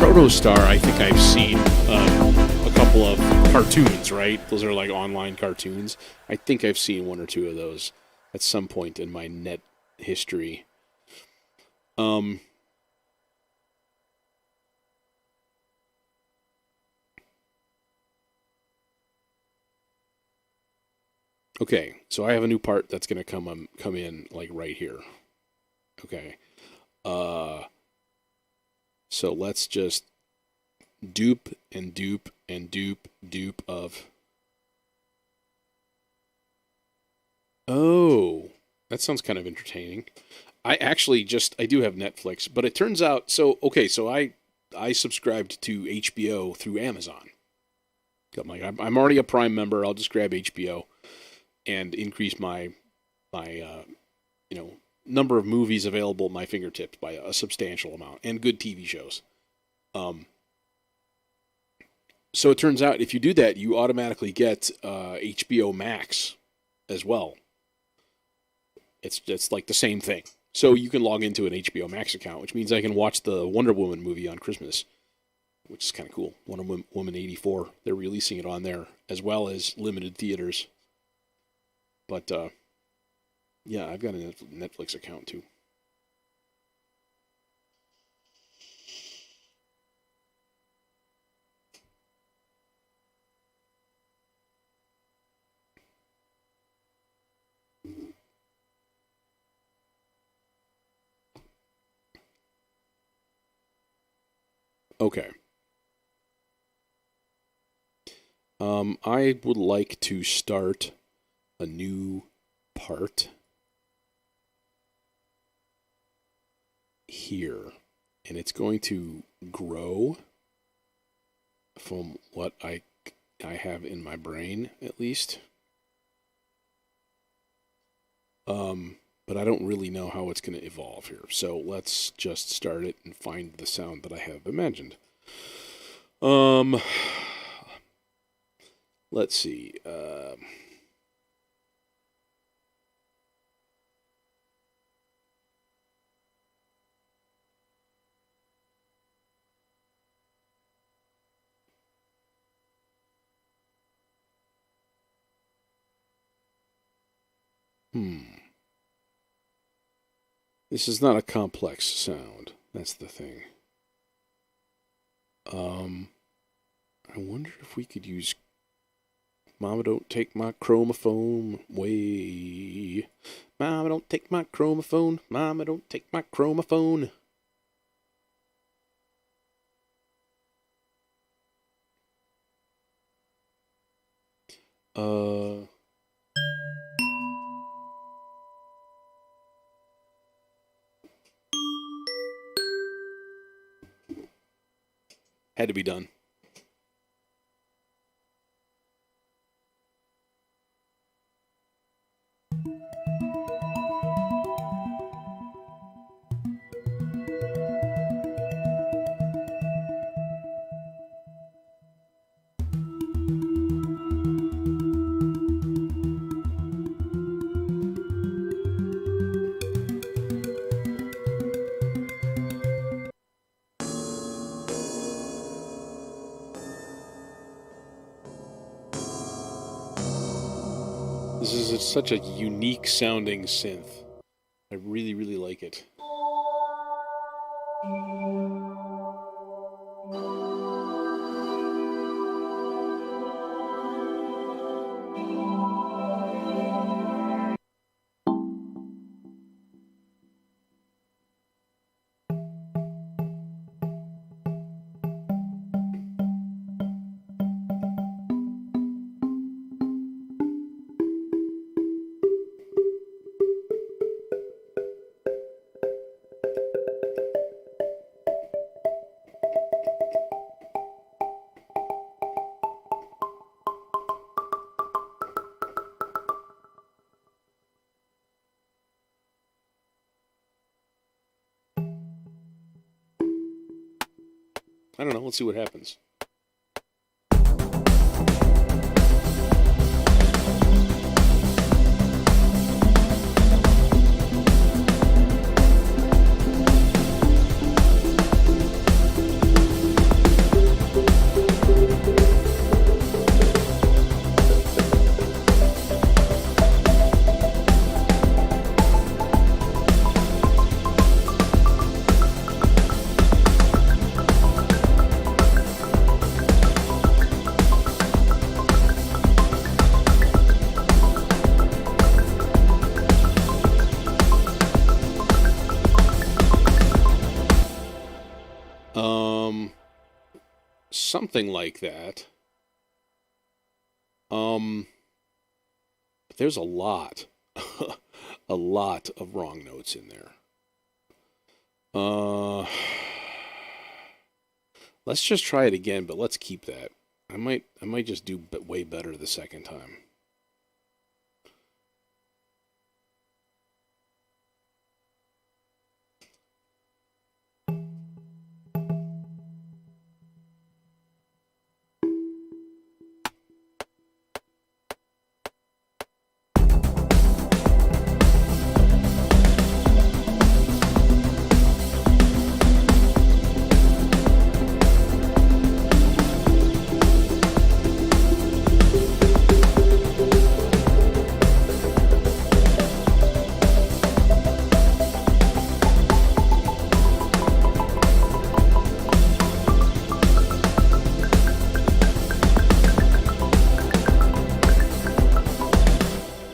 Protostar, I think I've seen a couple of cartoons, right? Those are like online cartoons. I think I've seen one or two of those at some point in my net history. Okay, so I have a new part that's going to come in like right here. Okay. So let's just dupe and dupe and dupe of. Oh, that sounds kind of entertaining. I actually I do have Netflix, but it turns out so I subscribed to HBO through Amazon. I'm like I'm already a Prime member. I'll just grab HBO and increase my you know number of movies available at my fingertips by a substantial amount and good TV shows. Um, so it turns out if you do that, you automatically get HBO Max as well. It's like the same thing. So you can log into an HBO Max account, which means I can watch the Wonder Woman movie on Christmas, which is kind of cool. Wonder Woman 84. They're releasing it on there as well as limited theaters. But yeah, I've got a Netflix account too. Okay. I would like to start a new part here, and it's going to grow from what I have in my brain at least. But I don't really know how it's going to evolve here. So let's just start it and find the sound that I have imagined. Um, let's see. This is not a complex sound. That's the thing. I wonder if we could use Mama Don't Take My Chromophone Way. Mama Don't Take My Chromophone. Mama Don't Take My Chromophone. Uh... Had to be done. This is such a unique sounding synth. I really, really like it. I don't know. Let's see what happens. Something like that. But there's a lot, a lot of wrong notes in there. Uh, let's just try it again, but let's keep that. I might just do way better the second time.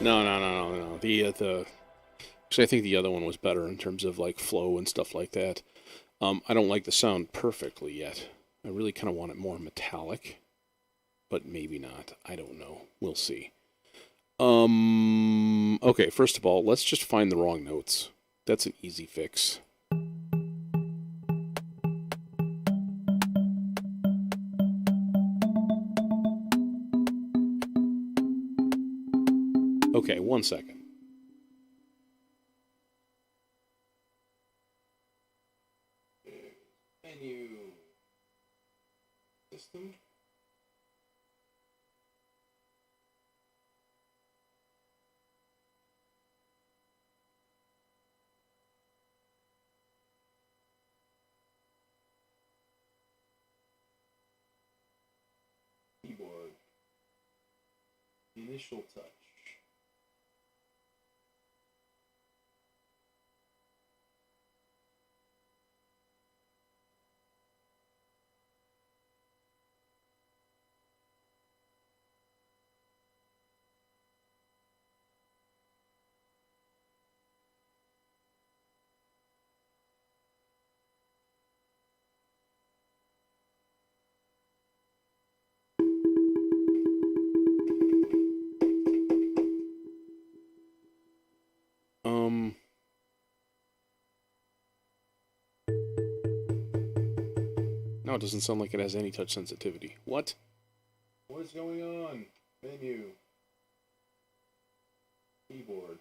No. The actually, I think the other one was better in terms of like flow and stuff like that. I don't like the sound perfectly yet. I really kind of want it more metallic, but maybe not. I don't know. We'll see. Okay, first of all, let's just find the wrong notes. That's an easy fix. Okay, 1 second. Menu. System. Keyboard. Initial touch. No, it doesn't sound like it has any touch sensitivity. What? What is going on? Menu. Keyboard.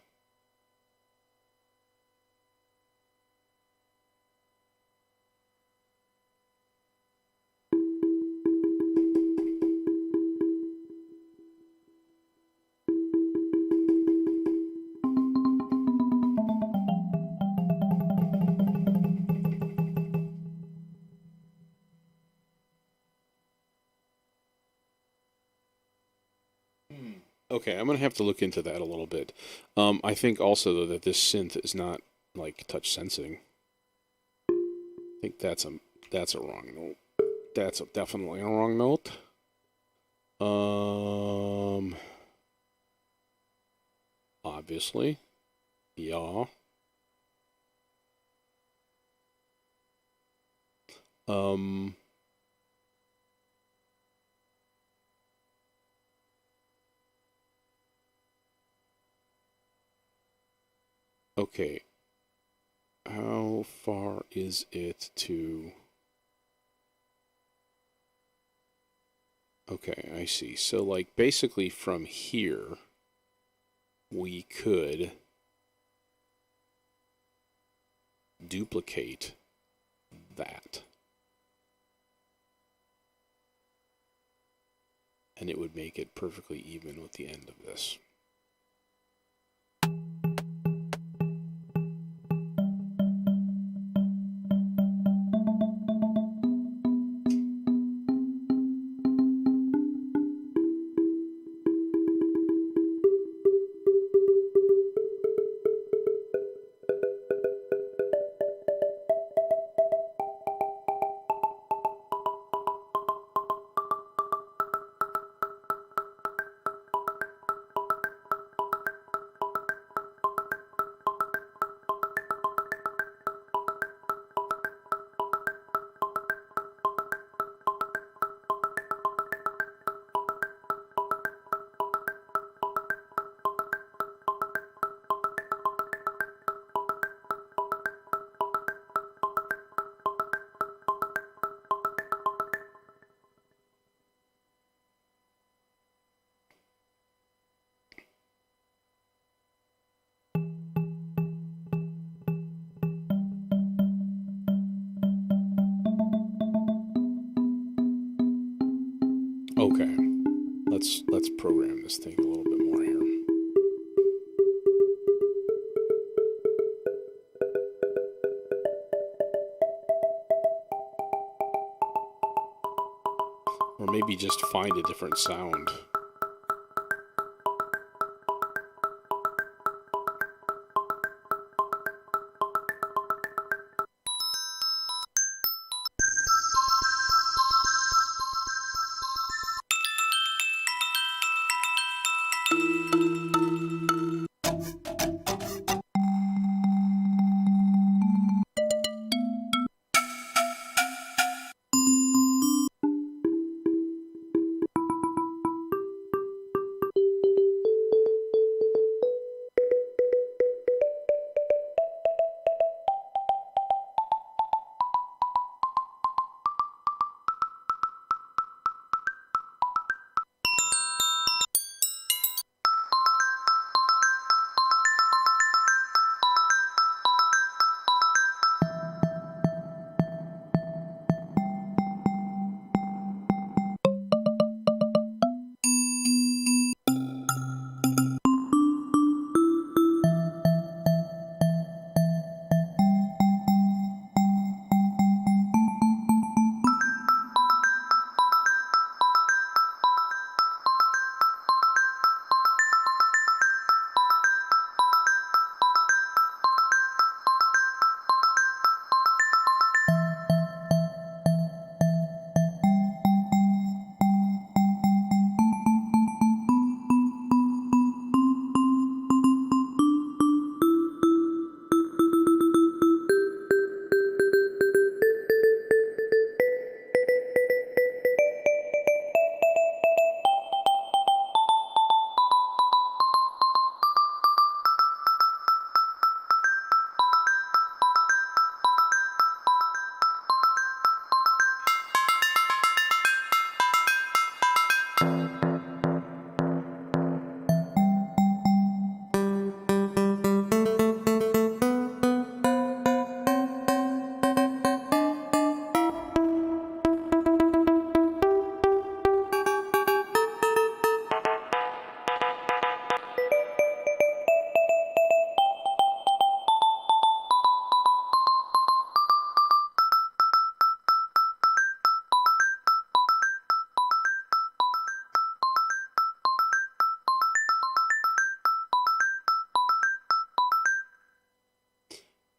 Okay, I'm gonna have to look into that a little bit. I think also though that this synth is not like touch sensing. I think that's a wrong note. That's definitely a wrong note. Obviously, yeah. Um, okay. How far is it to? Okay, I see. So like basically from here, we could duplicate that. And it would make it perfectly even with the end of this. Okay. Let's program this thing a little bit more here. Or maybe just find a different sound.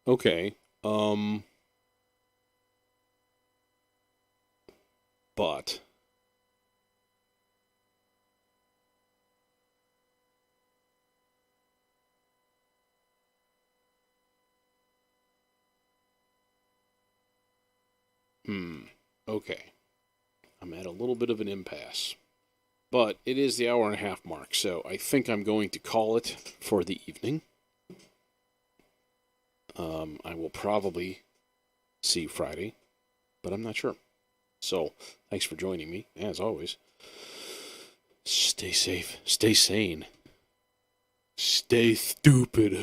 Okay. But okay. I'm at a little bit of an impasse. But it is the hour and a half mark, so I think I'm going to call it for the evening. I will probably see you Friday, but I'm not sure. So, thanks for joining me, as always. Stay safe, stay sane, stay stupid.